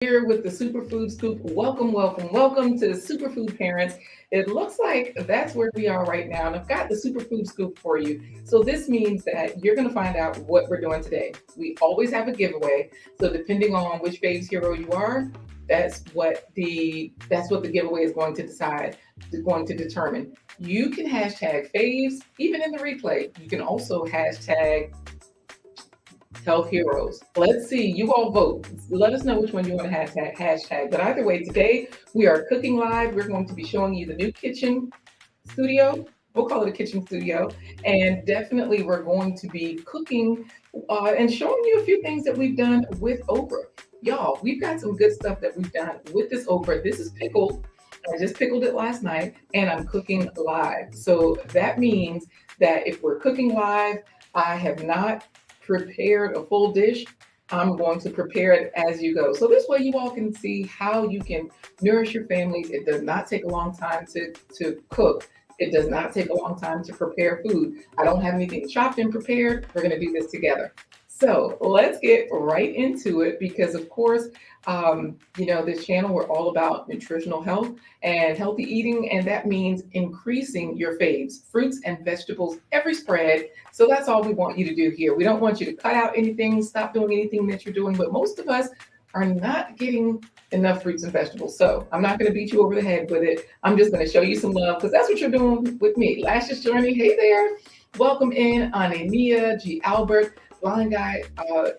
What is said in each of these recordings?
Here with the Superfood Scoop. Welcome, welcome, welcome to the Superfood Parents. It looks like that's where we are right now, and I've got the Superfood Scoop for you. So this means that you're going to find out what we're doing today. We always have a giveaway, so depending on which Faves hero you are, that's what the giveaway is going to decide, is going to determine. You can hashtag faves, even in the replay. You can also hashtag health heroes. Let's see. You all vote. Let us know which one you want to hashtag. But either way, today we are cooking live. We're going to be showing you the new kitchen studio. We'll call it a kitchen studio. And definitely we're going to be cooking and showing you a few things that we've done with okra. Y'all, we've got some good stuff that we've done with this okra. This is pickled. I just pickled it last night and I'm cooking live. So that means that if we're cooking live, I have not prepared a full dish. I'm going to prepare it as you go. So this way you all can see how you can nourish your families. It does not take a long time to cook. It does not take a long time to prepare food. I don't have anything chopped and prepared. We're going to do this together. So let's get right into it because, of course, this channel, we're all about nutritional health and healthy eating, and that means increasing your faves, fruits and vegetables, every spread. So that's all we want you to do here. We don't want you to cut out anything, stop doing anything that you're doing, but most of us are not getting enough fruits and vegetables. So I'm not going to beat you over the head with it. I'm just going to show you some love because that's what you're doing with me. Lashes Journey, hey there. Welcome in, Anania, G. Albert. Blind Guy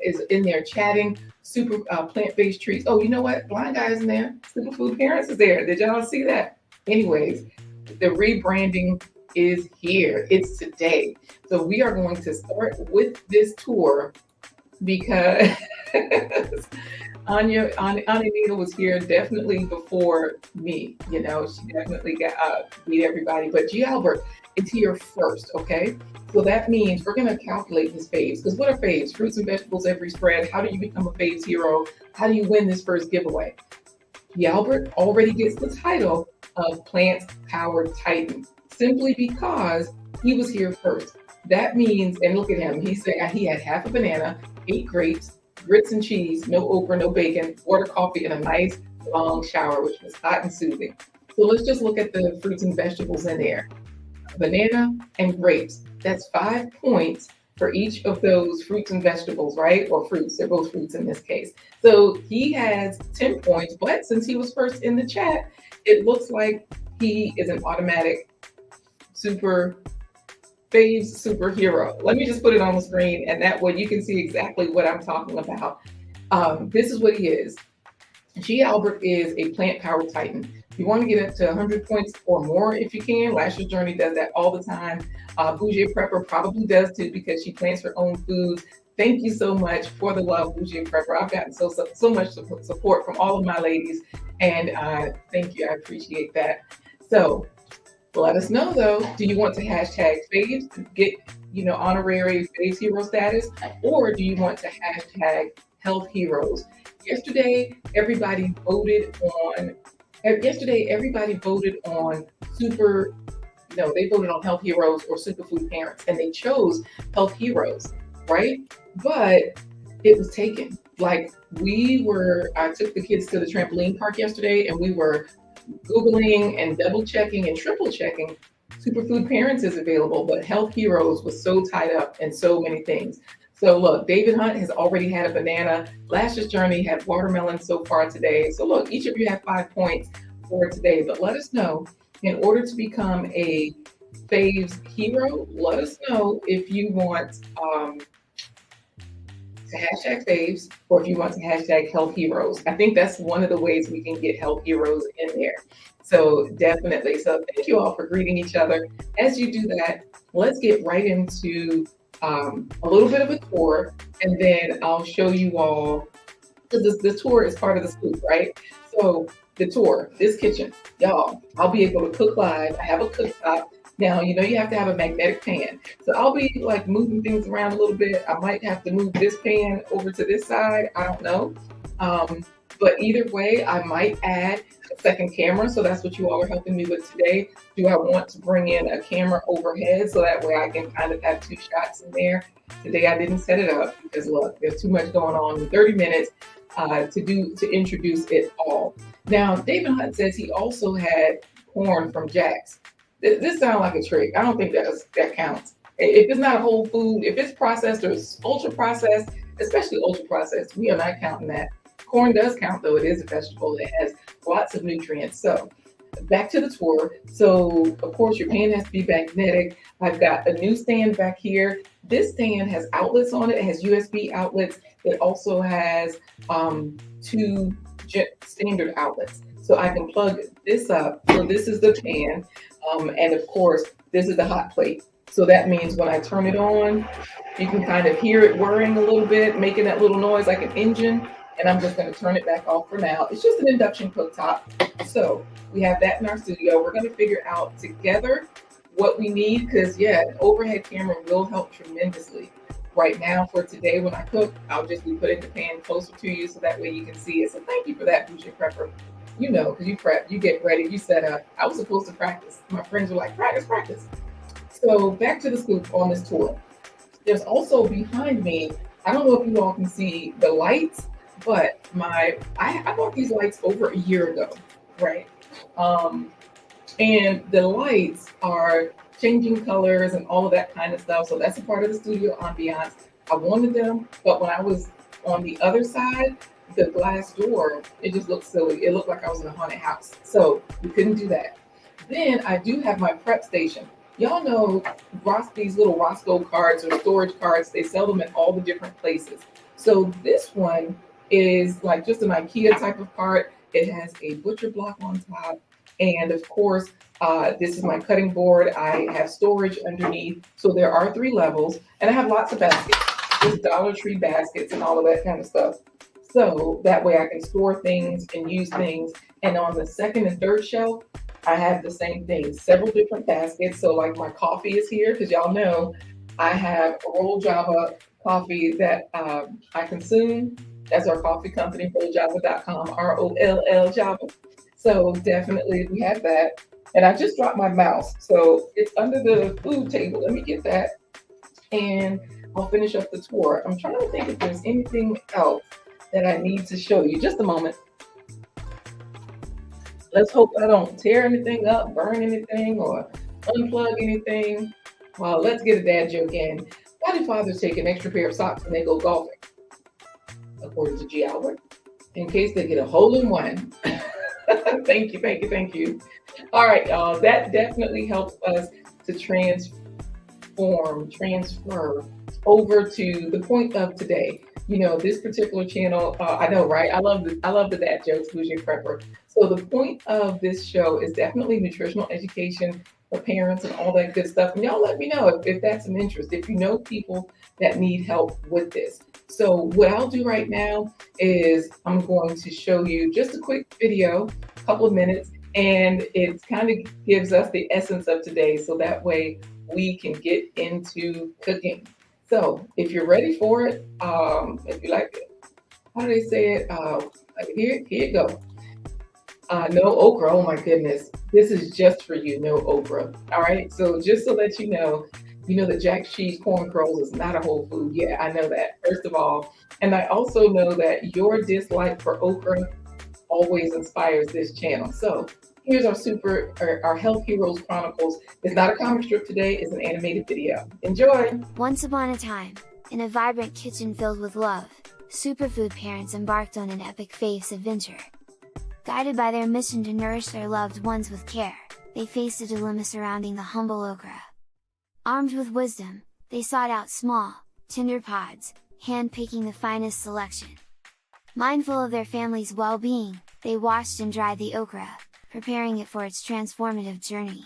is in there chatting. Super plant-based treats. Oh, you know what? Blind Guy is in there. Superfood Parents is there. Did y'all see that? Anyways, the rebranding is here. It's today. So we are going to start with this tour because Anya Nita was here definitely before me. You know, she definitely got beat everybody. But G. Albert is here first, okay? So that means we're going to calculate his faves. Because what are faves? Fruits and vegetables every spread. How do you become a faves hero? How do you win this first giveaway? G. Albert already gets the title of Plant Powered Titan simply because he was here first. That means, and look at him, he said he had half a banana, 8 grapes, grits and cheese, no okra, no bacon, water, coffee, and a nice long shower, which was hot and soothing. So let's just look at the fruits and vegetables in there. Banana and grapes. That's 5 points for each of those fruits and vegetables, right? Or fruits. They're both fruits in this case. So he has 10 points, but since he was first in the chat, it looks like he is an automatic super faves superhero. Let me just put it on the screen and that way you can see exactly what I'm talking about. This is what he is. G. Albert is a plant-powered titan. You want to get up to 100 points or more if you can. Lashes Journey does that all the time. Bougie Prepper probably does too because she plants her own foods. Thank you so much for the love, Bougie Prepper. I've gotten so much support from all of my ladies, and thank you. I appreciate that. So let us know though. Do you want to hashtag faves to get honorary faves hero status, or do you want to hashtag health heroes? Yesterday, everybody voted on they voted on health heroes or superfood parents, and they chose health heroes, right? But it was taken. Like I took the kids to the trampoline park yesterday, and we were Googling and double checking and triple checking. Superfood Parents is available, but Health Heroes was so tied up in so many things. So look, David Hunt has already had a banana. Lashes Journey had watermelon so far today. So look, each of you have 5 points for today, but let us know in order to become a faves hero, let us know if you want to hashtag faves or if you want to hashtag health heroes. I think that's one of the ways we can get health heroes in there. So definitely. So thank you all for greeting each other. As you do that, let's get right into a little bit of a tour, and then I'll show you all, because the tour is part of the scoop, right? So the tour, this kitchen, y'all, I'll be able to cook live. I have a cooktop. Now, you have to have a magnetic pan. So I'll be like moving things around a little bit. I might have to move this pan over to this side. I don't know. But either way, I might add a second camera. So that's what you all are helping me with today. Do I want to bring in a camera overhead so that way I can kind of have 2 shots in there? Today I didn't set it up because look, there's too much going on in 30 minutes. to introduce it all. Now, David Hunt says he also had corn from Jack's. This sounds like a trick. I don't think that counts. If it's not a whole food, if it's processed or it's ultra processed, especially ultra processed, we are not counting that. Corn does count though; it is a vegetable. It has lots of nutrients. So back to the tour. So of course your pan has to be magnetic. I've got a new stand back here. This stand has outlets on it. It has USB outlets. It also has two standard outlets. So I can plug this up. So this is the pan. And of course, this is the hot plate. So that means when I turn it on, you can kind of hear it whirring a little bit, making that little noise like an engine. And I'm just going to turn it back off for now. It's just an induction cooktop. So we have that in our studio. We're going to figure out together what we need because, yeah, an overhead camera will help tremendously. Right now, for today, when I cook, I'll just be putting the pan closer to you so that way you can see it. So thank you for that, Bougie Prepper. You know, because you prep, you get ready, you set up. I was supposed to practice. My friends were like, practice, practice. So back to the scoop on this tour. There's also behind me, I don't know if you all can see the lights, but I bought these lights over a year ago, right? And the lights are changing colors and all of that kind of stuff. So that's a part of the studio ambiance. I wanted them, but when I was on the other side, the glass door, it just looked silly. It looked like I was in a haunted house. So we couldn't do that. Then I do have my prep station. Y'all know these little Roscoe cards or storage cards, they sell them in all the different places. So this one is like just an IKEA type of cart. It has a butcher block on top. And of course, this is my cutting board. I have storage underneath. So there are 3 levels and I have lots of baskets. There's Dollar Tree baskets and all of that kind of stuff. So that way I can store things and use things. And on the second and third shelf, I have the same thing, several different baskets. So like my coffee is here because y'all know I have a Roll Java coffee that I consume. That's our coffee company, rolljava.com, ROLL Java. So definitely we have that. And I just dropped my mouse. So it's under the food table. Let me get that. And I'll finish up the tour. I'm trying to think if there's anything else that I need to show you. Just a moment. Let's hope I don't tear anything up, burn anything, or unplug anything. Well, let's get a dad joke in. Why do fathers take an extra pair of socks when they go golfing? According to G. Albert, in case they get a hole in one. Thank you, thank you, thank you. All right, y'all. That definitely helps us to transfer over to the point of today. You know, this particular channel, I know, right? I love the dad jokes, Bougie Prepper. So the point of this show is definitely nutritional education for parents and all that good stuff. And y'all let me know if that's an interest, if you know people that need help with this. So what I'll do right now is I'm going to show you just a quick video, a couple of minutes, and it kind of gives us the essence of today. So that way we can get into cooking. So if you're ready for it, if you like it, how do they say it? Here you go. No okra. Oh my goodness. This is just for you. No okra. All right. So just so that you know that Jack's cheese corn curls is not a whole food. Yeah, I know that, first of all. And I also know that your dislike for okra always inspires this channel. So here's our Health Heroes Chronicles. It's not a comic strip today, it's an animated video. Enjoy! Once upon a time, in a vibrant kitchen filled with love, superfood parents embarked on an epic faith adventure. Guided by their mission to nourish their loved ones with care, they faced a dilemma surrounding the humble okra. Armed with wisdom, they sought out small, tender pods, hand-picking the finest selection. Mindful of their family's well-being, they washed and dried the okra, preparing it for its transformative journey.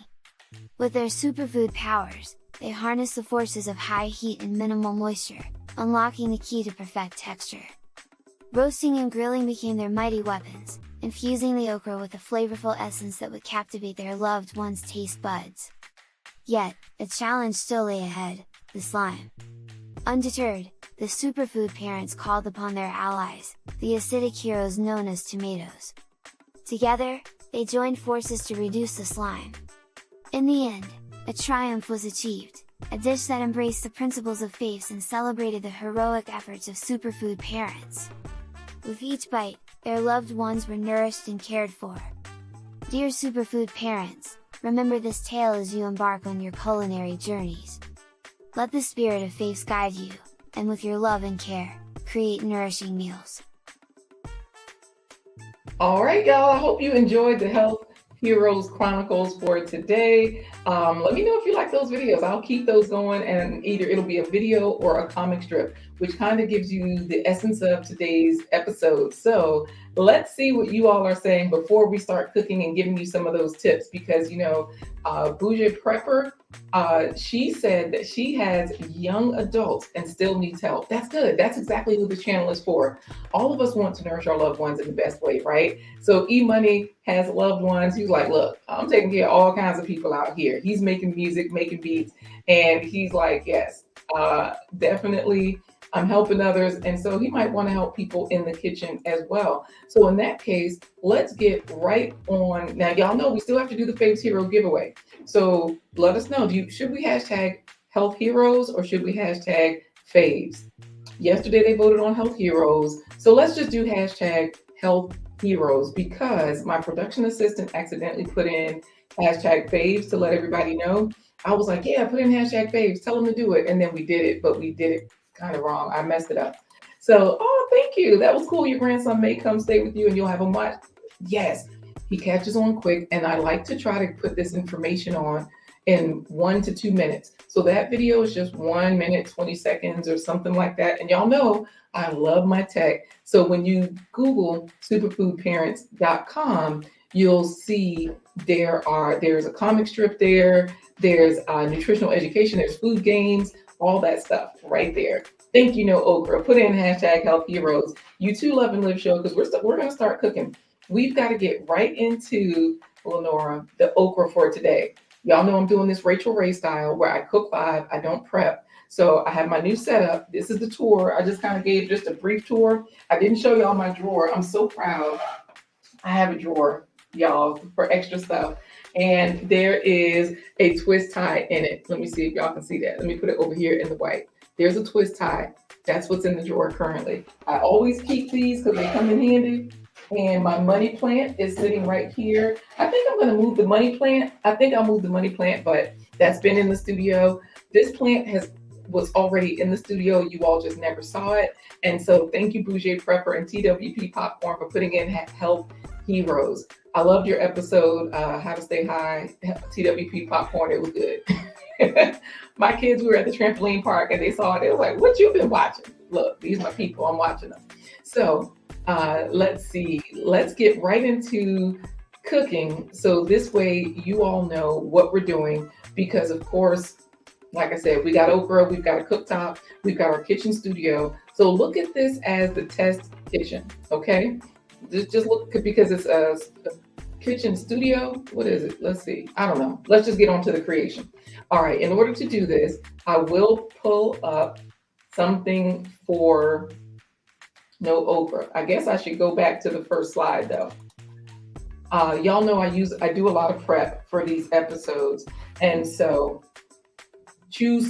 With their superfood powers, they harnessed the forces of high heat and minimal moisture, unlocking the key to perfect texture. Roasting and grilling became their mighty weapons, infusing the okra with a flavorful essence that would captivate their loved ones' taste buds. Yet, a challenge still lay ahead: the slime. Undeterred, the superfood parents called upon their allies, the acidic heroes known as tomatoes. Together, they joined forces to reduce the slime. In the end, a triumph was achieved, a dish that embraced the principles of faith and celebrated the heroic efforts of superfood parents. With each bite, their loved ones were nourished and cared for. Dear superfood parents, remember this tale as you embark on your culinary journeys. Let the spirit of faith guide you, and with your love and care, create nourishing meals. All right, y'all. I hope you enjoyed the Health Heroes Chronicles for today. Let me know if you like those videos. I'll keep those going, and either it'll be a video or a comic strip, which kind of gives you the essence of today's episode. So let's see what you all are saying before we start cooking and giving you some of those tips, because Bougie Prepper, she said that she has young adults and still needs help. That's good. That's exactly who this channel is for. All of us want to nourish our loved ones in the best way, right? So E-Money has loved ones. He's like, look, I'm taking care of all kinds of people out here. He's making music, making beats, and he's like, yes, definitely I'm helping others. And so he might want to help people in the kitchen as well. So in that case, let's get right on. Now, y'all know we still have to do the Faves Hero giveaway. So let us know, should we hashtag Health Heroes or should we hashtag Faves? Yesterday they voted on Health Heroes. So let's just do hashtag Health Heroes, because my production assistant accidentally put in hashtag Faves to let everybody know. I was like, yeah, put in hashtag Faves, tell them to do it. And then we did it, but we did it kind of wrong. I messed it up. So, thank you. That was cool. Your grandson may come stay with you and you'll have him watch. Yes, he catches on quick. And I like to try to put this information on in 1 to 2 minutes. So that video is just 1 minute, 20 seconds or something like that. And y'all know I love my tech. So when you Google superfoodparents.com, you'll see there's a comic strip there. There's nutritional education. There's food games, all that stuff right there. Thank you, Okra. Put in hashtag Health Heroes. You too, Love and Live show, because we're going to start cooking. We've got to get right into, Lenora, the okra for today. Y'all know I'm doing this Rachel Ray style where I cook live. I don't prep. So I have my new setup. This is the tour. I just kind of gave just a brief tour. I didn't show y'all my drawer. I'm so proud. I have a drawer, y'all, for extra stuff. And there is a twist tie in it. Let me see if y'all can see that. Let me put it over here in the white. There's a twist tie. That's what's in the drawer currently. I always keep these because they come in handy. And my money plant is sitting right here. I think I'm going to move the money plant. I think I'll move the money plant, but that's been in the studio. This plant was already in the studio. You all just never saw it. And so thank you, Bougie Prepper and TWP Popcorn, for putting in Health Heroes. I loved your episode, How to Stay High, TWP Popcorn. It was good. My kids were at the trampoline park and they saw it. They were like, what you been watching? Look, these are my people. I'm watching them. So let's see. Let's get right into cooking. So this way you all know what we're doing, because of course, like I said, we got okra, we've got a cooktop, we've got our kitchen studio. So look at this as the test kitchen, okay? Just look, because it's a kitchen studio. What is it? Let's see. I don't know. Let's just get on to the creation. All right. In order to do this, I will pull up something for no okra. I guess I should go back to the first slide though. Y'all know I do a lot of prep for these episodes. And so you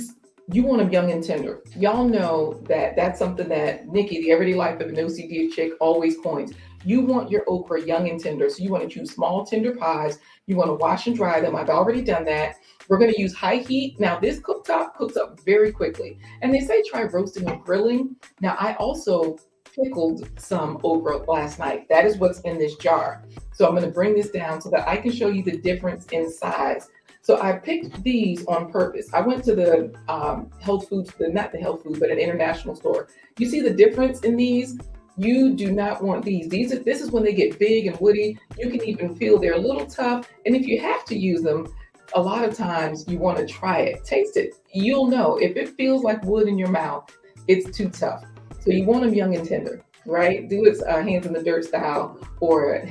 want them young and tender. Y'all know that that's something that Nikki, the Everyday Life of an OCD chick, always coins. You want your okra young and tender. So you want to choose small, tender pies. You want to wash and dry them. I've already done that. We're going to use high heat. Now this cooktop cooks up very quickly. And they say try roasting or grilling. Now I also pickled some okra last night. That is what's in this jar. So I'm going to bring this down so that I can show you the difference in size. So I picked these on purpose. I went to the health foods, not the health food, but an international store. You see the difference in these? You do not want these. This is when they get big and woody. You can even feel they're a little tough. And if you have to use them, a lot of times you want to try it. Taste it. You'll know. If it feels like wood in your mouth, it's too tough. So you want them young and tender, right? Do it hands in the dirt style or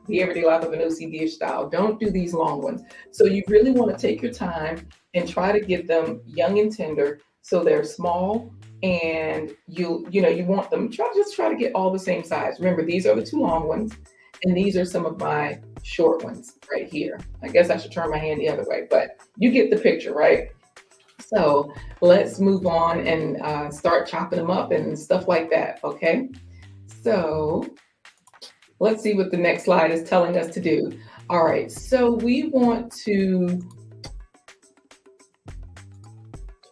the Everyday Life of an OCD style. Don't do these long ones. So you really want to take your time and try to get them young and tender so they're small, and you want them, try to get all the same size. Remember, these are the two long ones and these are some of my short ones right here. I guess I should turn my hand the other way, but you get the picture, right? So let's move on and start chopping them up and stuff like that, okay? So let's see what the next slide is telling us to do. All right, so we want to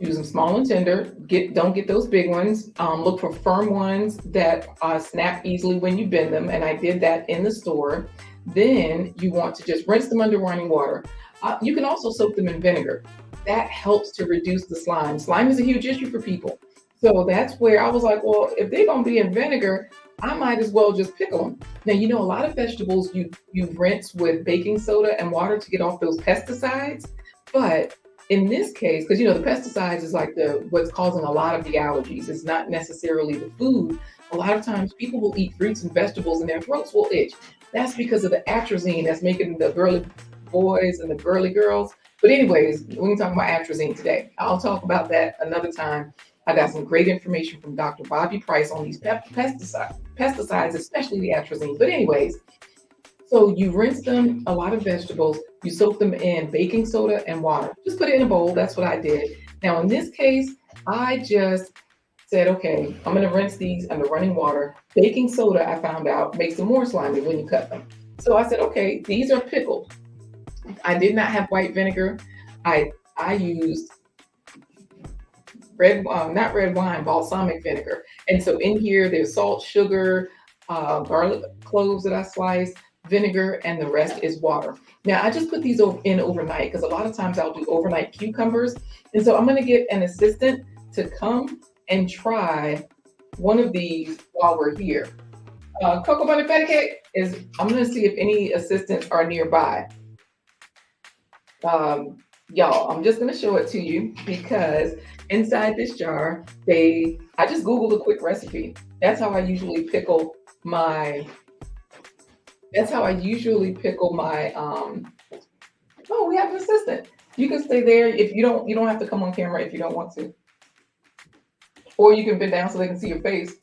use them small and tender. Don't get those big ones. Look for firm ones that snap easily when you bend them, and I did that in the store. Then you want to just rinse them under running water. You can also soak them in vinegar. That helps to reduce the slime. Slime is a huge issue for people. So that's where I was like, well, if they're gonna be in vinegar, I might as well just pickle them. Now, you know, a lot of vegetables you rinse with baking soda and water to get off those pesticides. But in this case, because you know the pesticides is like what's causing a lot of the allergies. It's not necessarily the food. A lot of times people will eat fruits and vegetables and their throats will itch. That's because of the atrazine that's making the girly boys and the girly girls. But anyways, we can talk about atrazine today. I'll talk about that another time. I got some great information from Dr. Bobby Price on these pesticides, especially the atrazine. But anyways, so you rinse them, a lot of vegetables, you soak them in baking soda and water. Just put it in a bowl. That's what I did. Now, in this case, I just said, okay, I'm going to rinse these under running water. Baking soda, I found out, makes them more slimy when you cut them. So I said, okay, these are pickled. I did not have white vinegar. I used not red wine, balsamic vinegar. And so in here, there's salt, sugar, garlic cloves that I sliced, vinegar, and the rest is water. Now, I just put these in overnight because a lot of times I'll do overnight cucumbers. And so I'm going to get an assistant to come and try one of these while we're here. Cocoa butter feta cake I'm going to see if any assistants are nearby. Y'all, I'm just going to show it to you because inside this jar, I just Googled a quick recipe. That's how I usually pickle my, oh, we have an assistant. You can stay there if you don't have to come on camera if you don't want to. Or you can bend down so they can see your face.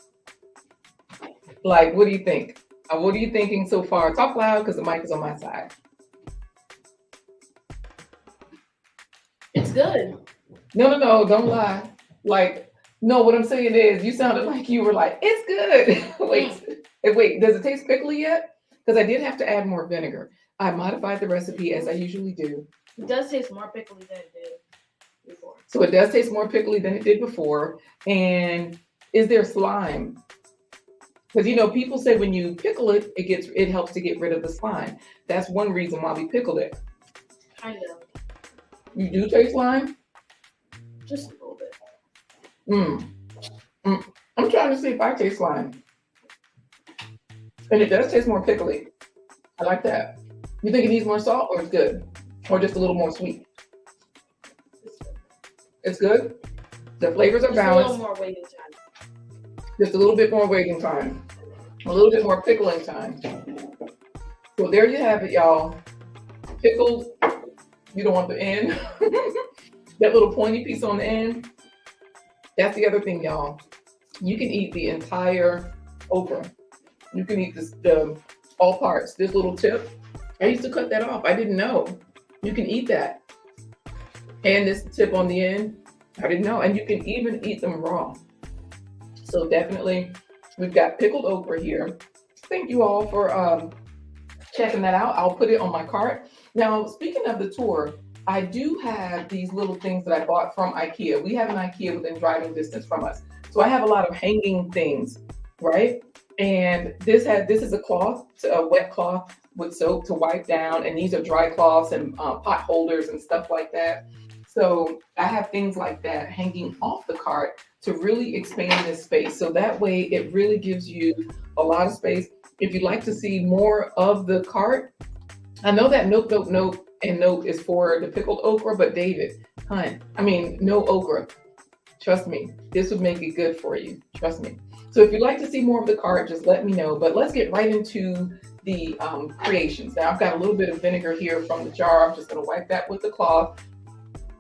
Like, what do you think? What are you thinking so far? Talk loud because the mic is on my side. It's good. No, don't lie. Like, no, what I'm saying is you sounded like you were like, it's good. Wait, does it taste pickly yet? Because I did have to add more vinegar. I modified the recipe as I usually do. It does taste more pickly than it did before. So it does taste more pickly than it did before. And is there slime? Because, you know, people say when you pickle it, it helps to get rid of the slime. That's one reason why we pickled it. Kind of. You do taste slime? Just a little bit. I'm trying to see if I taste slime. And it does taste more pickly. I like that. You think it needs more salt or it's good? Or just a little more sweet? It's good? The flavors are balanced. Just a little more waiting time. Just a little bit more waiting time. A little bit more pickling time. So there you have it, y'all. Pickled. You don't want the end. That little pointy piece on the end. That's the other thing, y'all. You can eat the entire okra. You can eat all parts. This little tip. I used to cut that off. I didn't know. You can eat that. And this tip on the end. I didn't know. And you can even eat them raw. So definitely, we've got pickled okra here. Thank you all for checking that out. I'll put it on my cart. Now, speaking of the tour, I do have these little things that I bought from IKEA. We have an IKEA within driving distance from us. So I have a lot of hanging things, right? And this is a cloth, a wet cloth with soap to wipe down. And these are dry cloths and pot holders and stuff like that. So I have things like that hanging off the cart to really expand this space. So that way it really gives you a lot of space. If you'd like to see more of the cart, I know that note is for the pickled okra, but David, no okra. Trust me, this would make it good for you. Trust me. So if you'd like to see more of the cart, just let me know. But let's get right into the creations. Now I've got a little bit of vinegar here from the jar. I'm just going to wipe that with the cloth.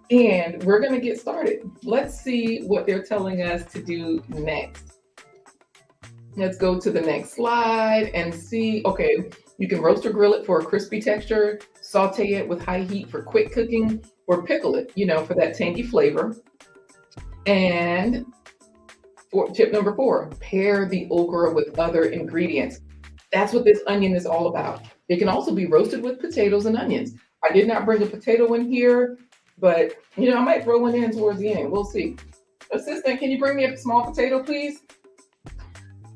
And we're going to get started. Let's see what they're telling us to do next. Let's go to the next slide and see. Okay, you can roast or grill it for a crispy texture, saute it with high heat for quick cooking, or pickle it, for that tangy flavor. And Tip number 4, pair the okra with other ingredients. That's what this onion is all about. It can also be roasted with potatoes and onions. I did not bring a potato in here, but I might throw one in towards the end. We'll see. Assistant, can you bring me a small potato, please?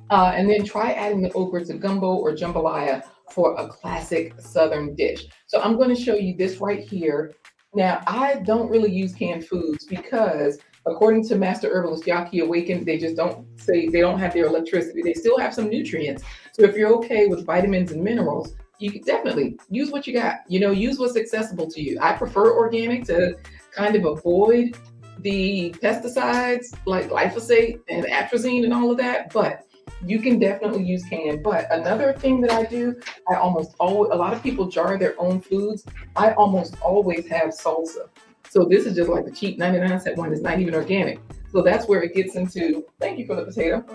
And then try adding the okra to gumbo or jambalaya for a classic Southern dish. So I'm going to show you this right here. Now, I don't really use canned foods because according to Master Herbalist Yaki Awaken, they just don't say they don't have their electricity. They still have some nutrients. So if you're okay with vitamins and minerals, you can definitely use what you got. Use what's accessible to you. I prefer organic to kind of avoid the pesticides like glyphosate and atrazine and all of that, but you can definitely use canned. But another thing that I do, I almost always, a lot of people jar their own foods. I almost always have salsa. So this is just like the cheap 99-cent one. It's not even organic. So that's where it gets into, thank you for the potato.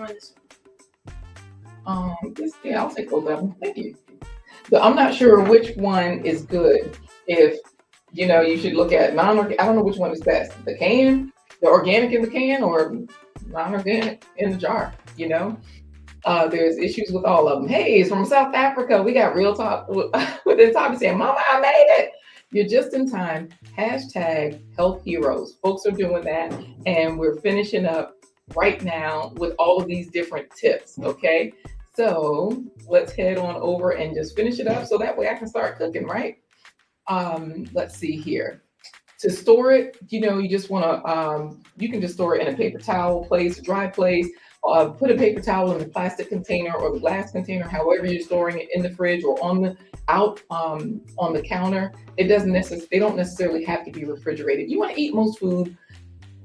Yeah, I'll take both of them. Thank you. So I'm not sure which one is good. If, you should look at non-organic. I don't know which one is best. The can, the organic in the can, or non-organic in the jar, There's issues with all of them. Hey, it's from South Africa. We got real talk within time saying, Mama, I made it. You're just in time. Hashtag health heroes. Folks are doing that. And we're finishing up right now with all of these different tips. Okay. So let's head on over and just finish it up. So that way I can start cooking, right? Let's see here. To store it, you just want to, you can just store it in a paper towel place, a dry place. Put a paper towel in the plastic container or the glass container, however you're storing it, in the fridge or on the counter. They don't necessarily have to be refrigerated. You want to eat most food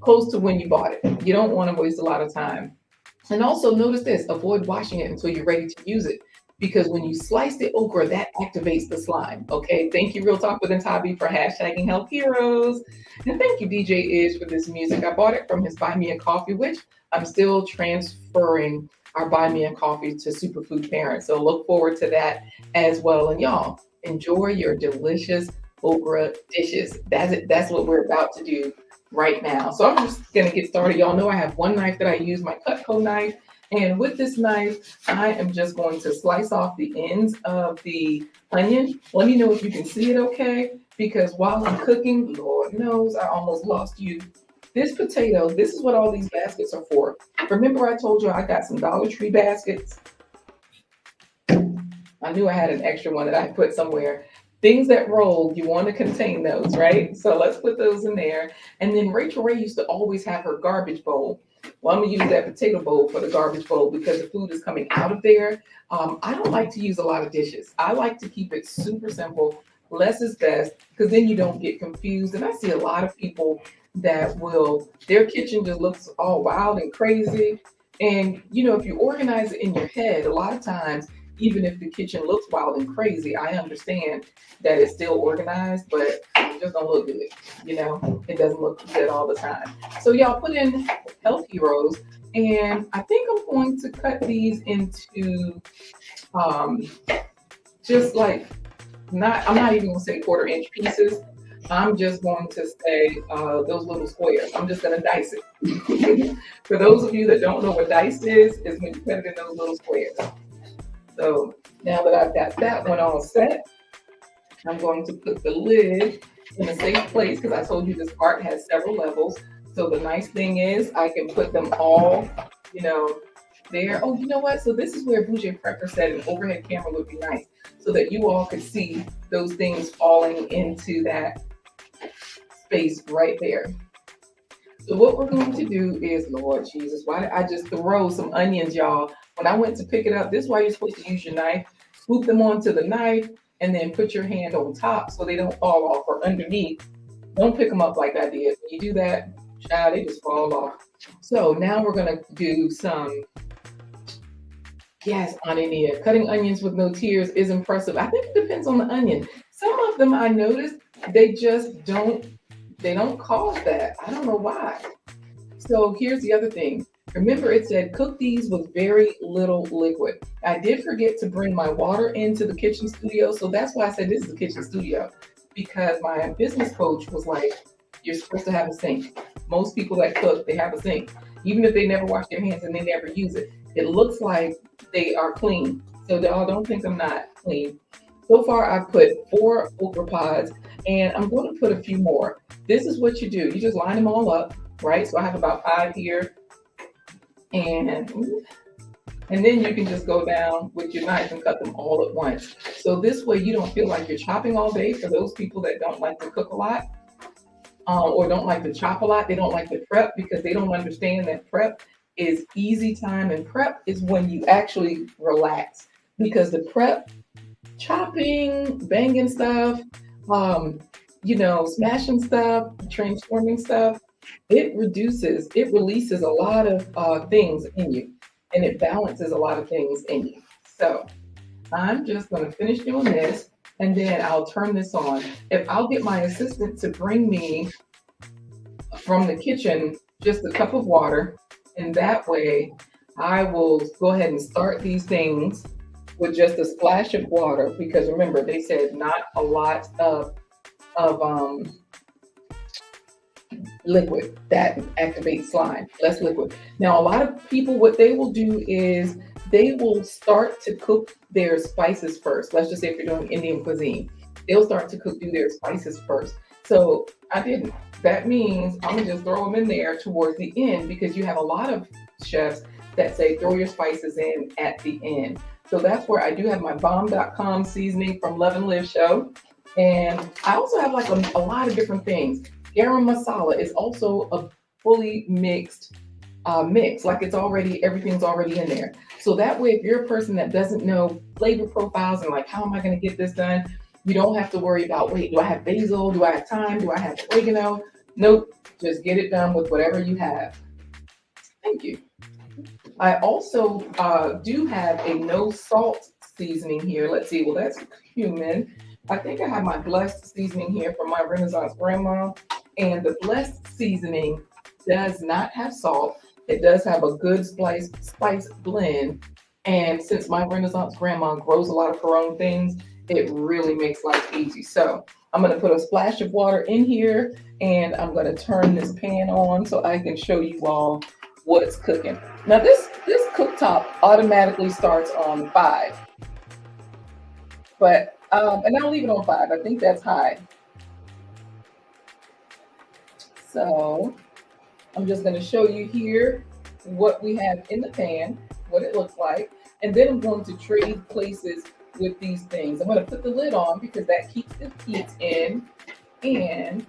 close to when you bought it. You don't want to waste a lot of time. And also notice this, avoid washing it until you're ready to use it. Because when you slice the okra, that activates the slime. Okay. Thank you, Real Talk with Ntabi, for hashtagging health heroes. And thank you, DJ Ish, for this music. I bought it from his Buy Me a Coffee, which I'm still transferring our Buy Me a Coffee to Superfood Parents. So look forward to that as well. And y'all, enjoy your delicious okra dishes. That's it. That's what we're about to do right now. So I'm just going to get started. Y'all know I have one knife that I use, my Cutco knife. And with this knife, I am just going to slice off the ends of the onion. Let me know if you can see it okay, because while I'm cooking, Lord knows I almost lost you. This potato, this is what all these baskets are for. Remember I told you I got some Dollar Tree baskets? I knew I had an extra one that I put somewhere. Things that roll, you want to contain those, right? So let's put those in there. And then Rachel Ray used to always have her garbage bowl. Well, I'm gonna use that potato bowl for the garbage bowl because the food is coming out of there. I don't like to use a lot of dishes. I like to keep it super simple. Less is best, because then you don't get confused. And I see a lot of people that their kitchen just looks all wild and crazy. And, if you organize it in your head, a lot of times, even if the kitchen looks wild and crazy, I understand that it's still organized, but it just don't look good. It doesn't look good all the time. So y'all put in health heroes, and I think I'm going to cut these into just like I'm not even gonna say 1/4-inch pieces. I'm just going to say those little squares. I'm just gonna dice it. For those of you that don't know what dice is when you cut it in those little squares. So now that I've got that one all set, I'm going to put the lid in a safe place, because I told you this art has several levels. So the nice thing is I can put them all, there. Oh, you know what? So this is where Bougie Prepper said an overhead camera would be nice, so that you all could see those things falling into that space right there. So what we're going to do is, Lord Jesus, why did I just throw some onions, y'all? When I went to pick it up, this is why you're supposed to use your knife. Swoop them onto the knife and then put your hand on top so they don't fall off, or underneath. Don't pick them up like I did. When you do that, child, they just fall off. So now we're going to do some, yes, Anania, cutting onions with no tears is impressive. I think it depends on the onion. Some of them I noticed, they just don't cause that. I don't know why. So here's the other thing. Remember, it said cook these with very little liquid. I did forget to bring my water into the kitchen studio. So that's why I said this is the kitchen studio, because my business coach was like, you're supposed to have a sink. most people that cook, they have a sink. Even if they never wash their hands and they never use it, it looks like they are clean. So y'all don't think I'm not clean. So far, I've put 4 okra pods, and I'm going to put a few more. This is what you do. You just line them all up, right? So I have about 5 here. And then you can just go down with your knife and cut them all at once. So this way you don't feel like you're chopping all day. For those people that don't like to cook a lot or don't like to chop a lot, they don't like to prep because they don't understand that prep is easy time, and prep is when you actually relax. Because the prep, chopping, banging stuff, smashing stuff, transforming stuff, it releases a lot of things in you, and it balances a lot of things in you. So I'm just going to finish doing this, and then I'll turn this on. If I'll get my assistant to bring me from the kitchen just a cup of water, and that way I will go ahead and start these things with just a splash of water, because remember, they said not a lot of liquid that activates slime, less liquid. Now, a lot of people, what they will do is they will start to cook their spices first. Let's just say if you're doing Indian cuisine, they'll start to do their spices first. So I didn't. That means I'm gonna just throw them in there towards the end, because you have a lot of chefs that say throw your spices in at the end. So that's where I do have my bomb.com seasoning from Love and Live show. And I also have like a lot of different things. Garam masala is also a fully mixed mix, like everything's already in there. So that way, if you're a person that doesn't know flavor profiles and like, how am I going to get this done? You don't have to worry about, wait, do I have basil? Do I have thyme? Do I have oregano? Nope, just get it done with whatever you have. Thank you. I also do have a no salt seasoning here. Let's see, well, that's cumin. I think I have my blessed seasoning here from my Renaissance grandma. And the blessed seasoning does not have salt. It does have a good spice blend. And since my Renaissance grandma grows a lot of her own things, it really makes life easy. So I'm going to put a splash of water in here, and I'm going to turn this pan on so I can show you all what's cooking. Now this cooktop automatically starts on 5. But, and I'll leave it on 5. I think that's high. So I'm just going to show you here what we have in the pan, what it looks like, and then I'm going to trade places with these things. I'm going to put the lid on because that keeps the heat in. And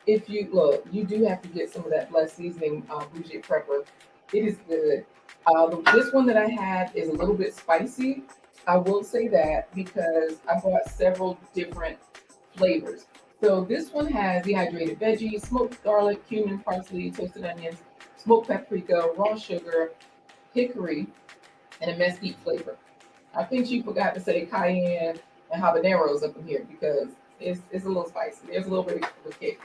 if you look, you do have to get some of that blessed seasoning, bougie pepper. It is good. This one that I have is a little bit spicy. I will say that because I bought several different flavors. So this one has dehydrated veggies, smoked garlic, cumin, parsley, toasted onions, smoked paprika, raw sugar, hickory, and a mesquite flavor. I think she forgot to say cayenne and habaneros up in here because it's a little spicy. There's a little bit of a kick.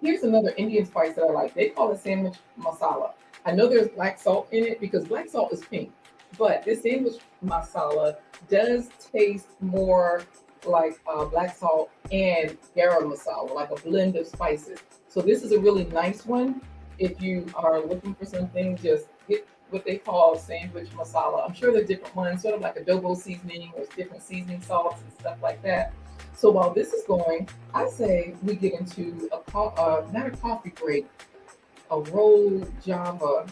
Here's another Indian spice that I like. They call it sandwich masala. I know there's black salt in it because black salt is pink, but this sandwich masala does taste more like black salt and garam masala, like a blend of spices. So this is a really nice one. If you are looking for something, just get what they call sandwich masala. I'm sure there are different ones, sort of like adobo seasoning or different seasoning salts and stuff like that. So while this is going, I say we get into not a coffee break, a roll Java.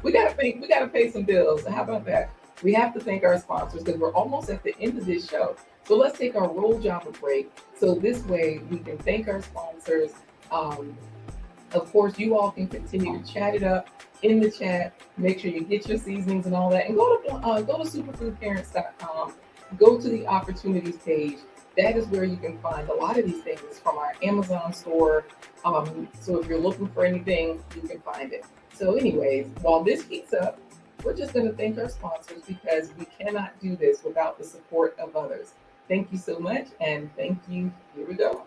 we gotta pay some bills. How about that? We have to thank our sponsors because we're almost at the end of this show. So let's take our roll Java break. So this way we can thank our sponsors. Of course, you all can continue to chat it up in the chat. Make sure you get your seasonings and all that. And go to superfoodparents.com. Go to the opportunities page. That is where you can find a lot of these things from our Amazon store. So if you're looking for anything, you can find it. So anyways, while this heats up, we're just going to thank our sponsors because we cannot do this without the support of others. Thank you so much, and thank you. Here we go.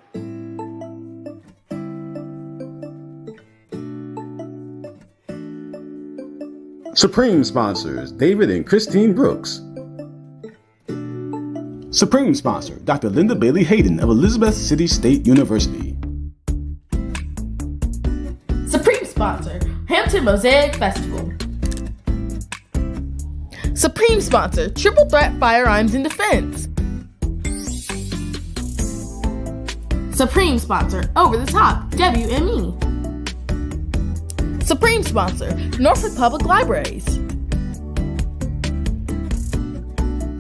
Supreme sponsors, David and Christine Brooks. Supreme sponsor, Dr. Linda Bailey Hayden of Elizabeth City State University. Kitchen Mosaic Festival. Supreme sponsor, Triple Threat Firearms and Defense. Supreme sponsor, Over the Top, WME. Supreme sponsor, Norfolk Public Libraries.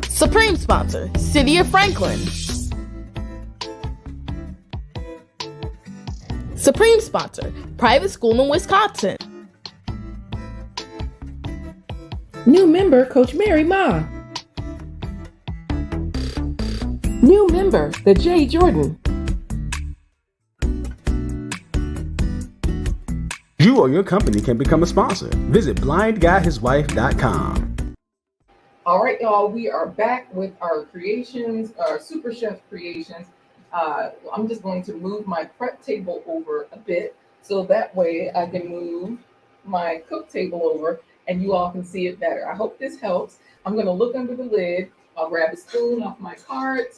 Supreme sponsor, City of Franklin. Supreme sponsor, private school in Wisconsin. New member, Coach Mary Ma. New member, the J. Jordan. You or your company can become a sponsor. Visit blindguyhiswife.com. All right, y'all, we are back with our creations, our Super Chef creations. I'm just going to move my prep table over a bit so that way I can move my cook table over and you all can see it better. I hope this helps. I'm going to look under the lid. I'll grab a spoon off my cart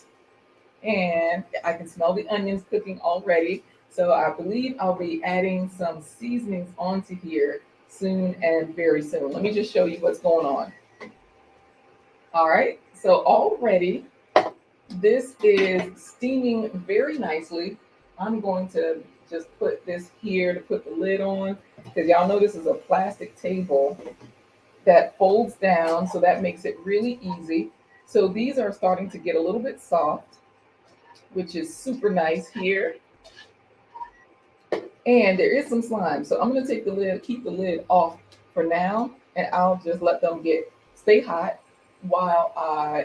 and I can smell the onions cooking already. So I believe I'll be adding some seasonings onto here soon and very soon. Let me just show you what's going on. All right, so already this is steaming very nicely. I'm going to just put this here to put the lid on because y'all know this is a plastic table that folds down, so that makes it really easy. So these are starting to get a little bit soft, which is super nice here. And there is some slime, so I'm going to take the lid, keep the lid off for now, and I'll just let them stay hot while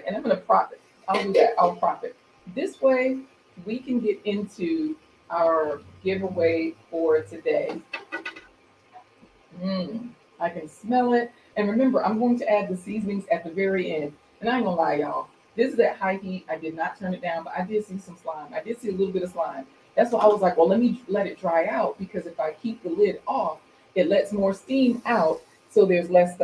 and I'm going to prop it. I'll do that. I'll prop it. This way we can get into our giveaway for today. I can smell it. And remember, I'm going to add the seasonings at the very end. And I ain't gonna lie, y'all. This is at high heat. I did not turn it down, but I did see some slime. I did see a little bit of slime. That's why I was like, well, let me let it dry out because if I keep the lid off, it lets more steam out. So there's less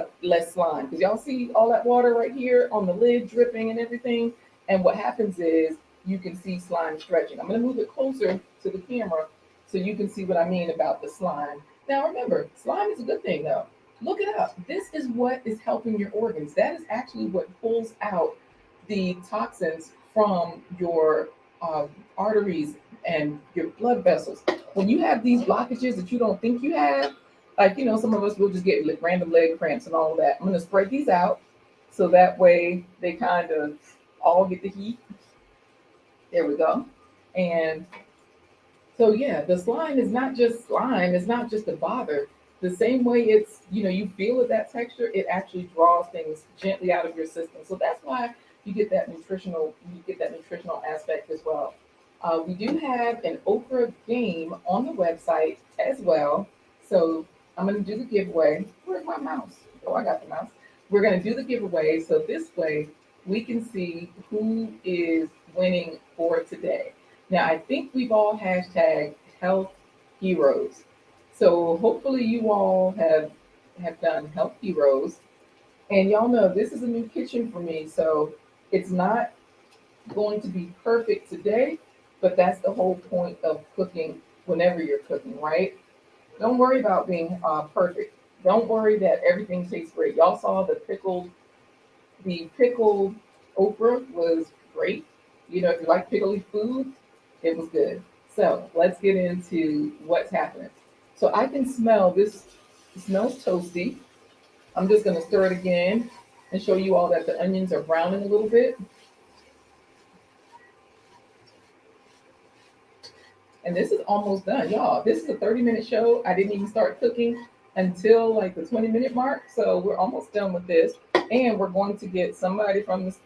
slime. Because y'all see all that water right here on the lid dripping and everything. And what happens is you can see slime stretching. I'm going to move it closer to the camera so you can see what I mean about the slime. Now remember, slime is a good thing though. Look it up. This is what is helping your organs. That is actually what pulls out the toxins from your arteries and your blood vessels. When you have these blockages that you don't think you have, like, you know, some of us will just get random leg cramps and all of that. I'm going to spread these out so that way they kind of all get the heat. There we go. And so, yeah, the slime is not just slime. It's not just a bother. The same way it's, you know, you feel with that texture, it actually draws things gently out of your system. So that's why you get that nutritional aspect as well. We do have an okra game on the website as well. So I'm going to do the giveaway. Where's my mouse? Oh, I got the mouse. We're going to do the giveaway. So this way we can see who is winning for today. Now, I think we've all hashtagged health heroes. So hopefully you all have done health heroes. And y'all know this is a new kitchen for me. So it's not going to be perfect today, but that's the whole point of cooking whenever you're cooking, right? Don't worry about being perfect. Don't worry that everything tastes great. Y'all saw the pickled okra was great. You know, if you like pickly food, it was good. So let's get into what's happening. So I can smell this. It smells toasty. I'm just going to stir it again and show you all that the onions are browning a little bit. And this is almost done, y'all. This is a 30-minute show. I didn't even start cooking until like the 20-minute mark. So we're almost done with this. And we're going to get somebody from this,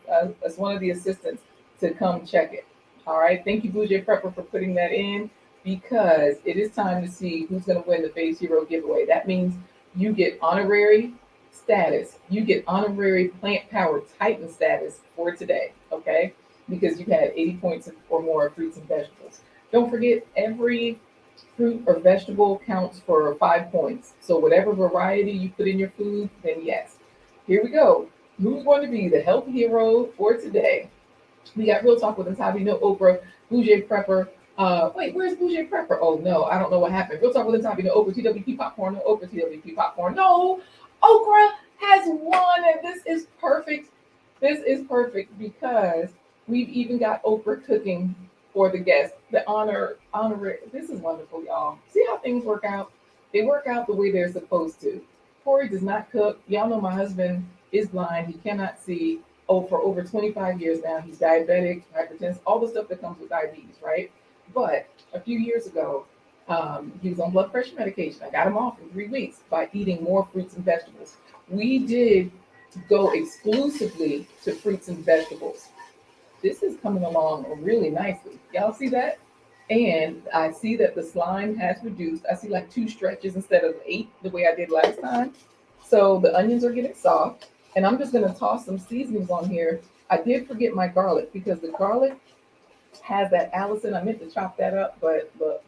as one of the assistants to come check it. All right. Thank you, Bougie Prepper, for putting that in because it is time to see who's going to win the Phase Hero giveaway. That means you get honorary status. You get honorary Plant Power Titan status for today. Okay. Because you've had 80 points or more of fruits and vegetables. Don't forget, every fruit or vegetable counts for 5 points. So whatever variety you put in your food, then yes. Here we go. Who's going to be the health hero for today? We got Real Talk with Ntavi, No Oprah, Bougie Prepper, Wait, where's Bougie Prepper? Oh no, I don't know what happened. Real talk with the top, okra TWP popcorn, no okra TWP popcorn. No, okra has won, and this is perfect. This is perfect because we've even got okra cooking for the guests. The honor. This is wonderful, y'all. See how things work out? They work out the way they're supposed to. Corey does not cook. Y'all know my husband is blind. He cannot see. Oh, for over 25 years now, he's diabetic, hypertensive, all the stuff that comes with diabetes, right? But a few years ago, he was on blood pressure medication. I got him off in 3 weeks by eating more fruits and vegetables. We did go exclusively to fruits and vegetables. This is coming along really nicely. Y'all see that? And I see that the slime has reduced. I see like 2 stretches instead of 8, the way I did last time. So the onions are getting soft. And I'm just gonna toss some seasonings on here. I did forget my garlic because the garlic has that Allison. I meant to chop that up, but look,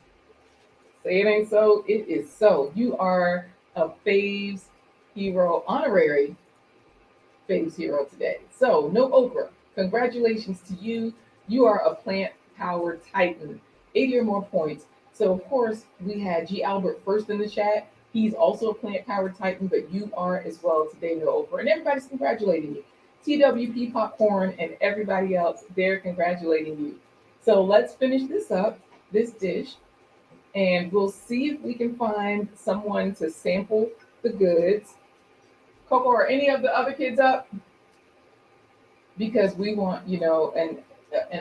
say it ain't so. It is so. You are a Faves hero, honorary Faves hero today. So no okra. Congratulations to you. You are a plant powered titan. 80 or more points. So of course we had G Albert first in the chat. He's also a plant powered titan, but you are as well today, no okra. And everybody's congratulating you. TWP popcorn and everybody else, they're congratulating you. So let's finish this up, this dish, and we'll see if we can find someone to sample the goods. Coco, are any of the other kids up? Because we want, an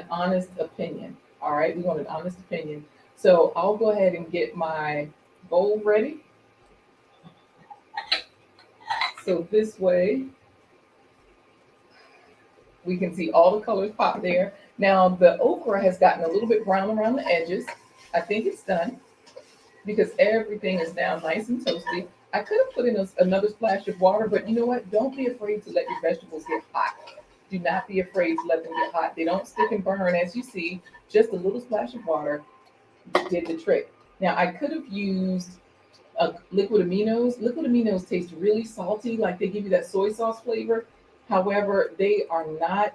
honest opinion. All right, we want an honest opinion. So I'll go ahead and get my bowl ready. So this way, we can see all the colors pop there. Now the okra has gotten a little bit brown around the edges. I think it's done because everything is now nice and toasty. I could have put in another splash of water, but you know what? Don't be afraid to let your vegetables get hot. Do not be afraid to let them get hot. They don't stick and burn, as you see. Just a little splash of water did the trick. Now I could have used liquid aminos. Liquid aminos taste really salty, like they give you that soy sauce flavor. However, they are not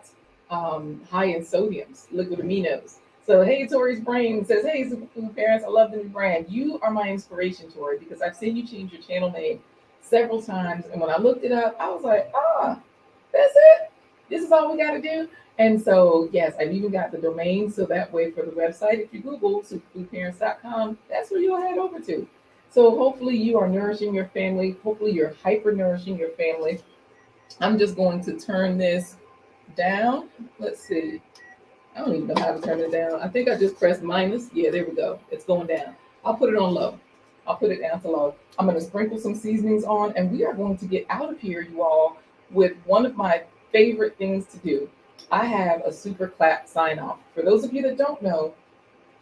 high in sodiums, liquid aminos. So, hey, Tori's brain says, hey, Superfood Parents, I love the new brand. You are my inspiration, Tori, because I've seen you change your channel name several times. And when I looked it up, I was like, that's it. This is all we got to do. And so, yes, I've even got the domain. So that way for the website, if you Google superfoodparents.com, that's where you'll head over to. So hopefully you are nourishing your family. Hopefully you're hyper nourishing your family. I'm just going to turn this down. Let's see. I don't even know how to turn it down. I think I just pressed minus. Yeah, there we go. It's going down. I'll put it on low. I'll put it down to low. I'm going to sprinkle some seasonings on, and we are going to get out of here, you all, with one of my favorite things to do. I have a super clap sign off. For those of you that don't know,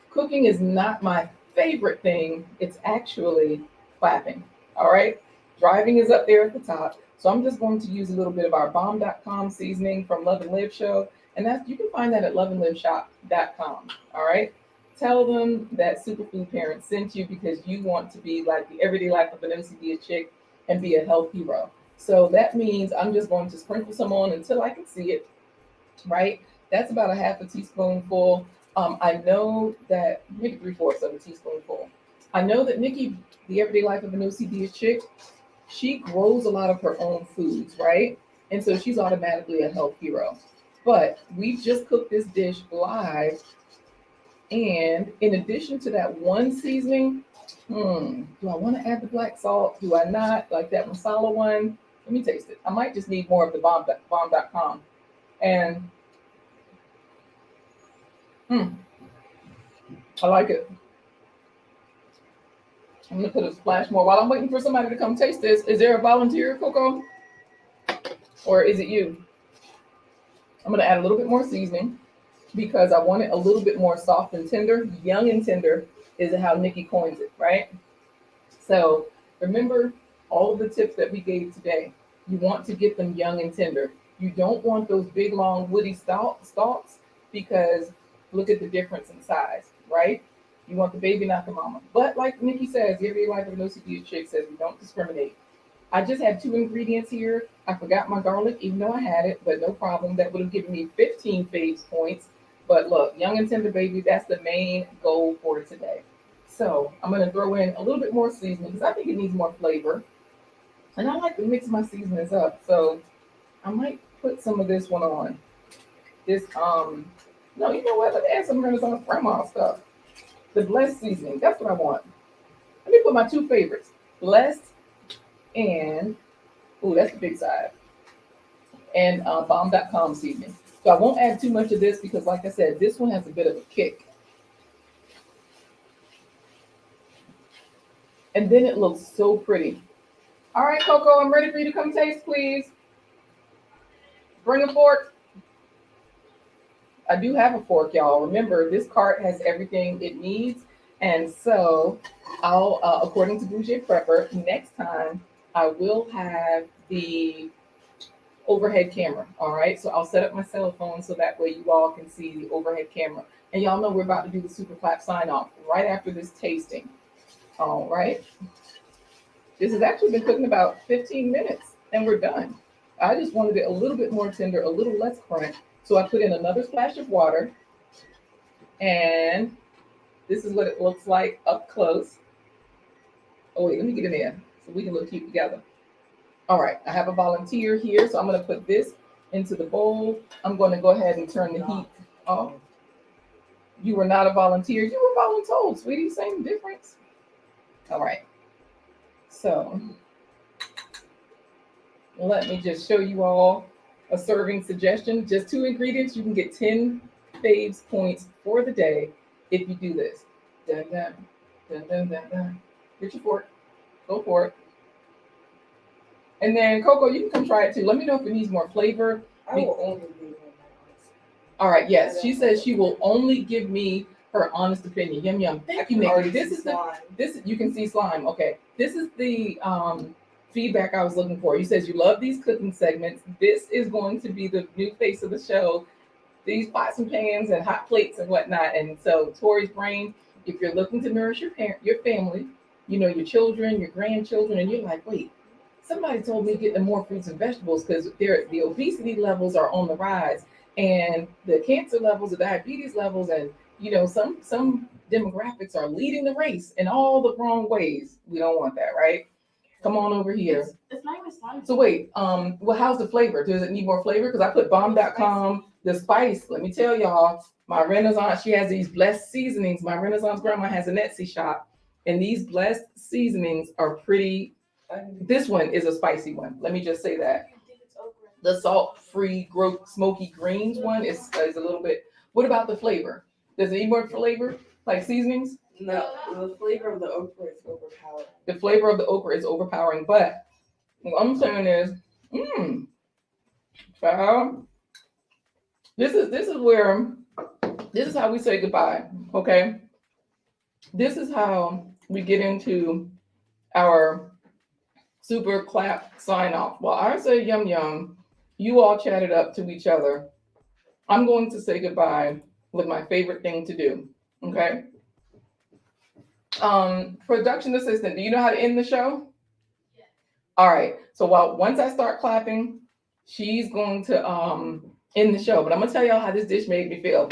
cooking is not my favorite thing. It's actually clapping. All right. Driving is up there at the top. So I'm just going to use a little bit of our bomb.com seasoning from Love and Live Show. And that's, you can find that at loveandliveshop.com. All right. Tell them that Superfood Parents sent you because you want to be like the everyday life of an OCD chick and be a health hero. So that means I'm just going to sprinkle some on until I can see it. Right. That's about a half a teaspoonful. I know that maybe 3/4 of a teaspoonful. I know that Nikki, the everyday life of an OCD chick, she grows a lot of her own foods, right? And so she's automatically a health hero. But we just cooked this dish live. And in addition to that one seasoning, do I want to add the black salt? Do I not? Like that masala one? Let me taste it. I might just need more of the bomb.com. And I like it. I'm gonna put a splash more. While I'm waiting for somebody to come taste this, is there a volunteer, Coco? Or is it you? I'm gonna add a little bit more seasoning because I want it a little bit more soft and tender. Young and tender is how Nikki coins it, right? So remember all of the tips that we gave today. You want to get them young and tender. You don't want those big, long, woody stalks because look at the difference in size, right? You want the baby, not the mama. But like Nikki says, the everyday life of an OCD chick says we don't discriminate. I just had 2 ingredients here. I forgot my garlic, even though I had it, but no problem. That would have given me 15 faves points. But look, young and tender baby, that's the main goal for today. So I'm gonna throw in a little bit more seasoning because I think it needs more flavor. And I like to mix my seasonings up. So I might put some of this one on. This no, you know what? Let's add some Renaissance grandma stuff. The blessed seasoning. That's what I want. Let me put my two favorites. Blessed and that's the big side. And bomb.com seasoning. So I won't add too much of this because like I said, this one has a bit of a kick. And then it looks so pretty. All right, Coco, I'm ready for you to come taste, please. Bring a fork. I do have a fork, y'all. Remember, this cart has everything it needs. And so I'll, according to Bougie Prepper, next time I will have the overhead camera. All right. So I'll set up my cell phone so that way you all can see the overhead camera. And y'all know we're about to do the super clap sign off right after this tasting. All right. This has actually been cooking about 15 minutes and we're done. I just wanted it a little bit more tender, a little less crunch. So I put in another splash of water and this is what it looks like up close. Oh wait, let me get in there so we can look cute together. All right, I have a volunteer here, so I'm gonna put this into the bowl. I'm gonna go ahead and turn the heat off. You were not a volunteer, you were voluntold, sweetie, same difference. All right, so let me just show you all a serving suggestion. Just 2 ingredients, you can get 10 faves points for the day if you do this. Dun, dun, dun, dun, dun, dun. Get your fork, go for it. And then Coco, you can come try it too. Let me know if it needs more flavor. I will only do one. All right, yes. She says she will only give me her honest opinion. Yum yum. Thank you, Nikki. This you can see slime. Okay. This is the feedback I was looking for. You says you love these cooking segments. This is going to be the new face of the show. These pots and pans and hot plates and whatnot. And so Tori's brain, if you're looking to nourish your family, you know, your children, your grandchildren, and you're like, wait, somebody told me to get them more fruits and vegetables because the obesity levels are on the rise and the cancer levels, the diabetes levels, and you know, some demographics are leading the race in all the wrong ways. We don't want that, right? Come on over here. It's not even slimy. So wait, well, how's the flavor? Does it need more flavor? Because I put bomb.com, the spice. Let me tell y'all, my Renaissance, she has these blessed seasonings. My Renaissance grandma has an Etsy shop, and these blessed seasonings are pretty. This one is a spicy one. Let me just say that. The salt-free, smoky greens one is a little bit. What about the flavor? Does it need more flavor, like seasonings? No, the flavor of the okra is overpowering. The flavor of the okra is overpowering, but what I'm saying is, child, this is how we say goodbye, okay? This is how we get into our super clap sign off. While I say yum yum, you all chat it up to each other. I'm going to say goodbye with my favorite thing to do, okay? Production assistant, do you know how to end the show? Yeah. All right, so once I start clapping, she's going to end the show, but I'm gonna tell y'all how this dish made me feel.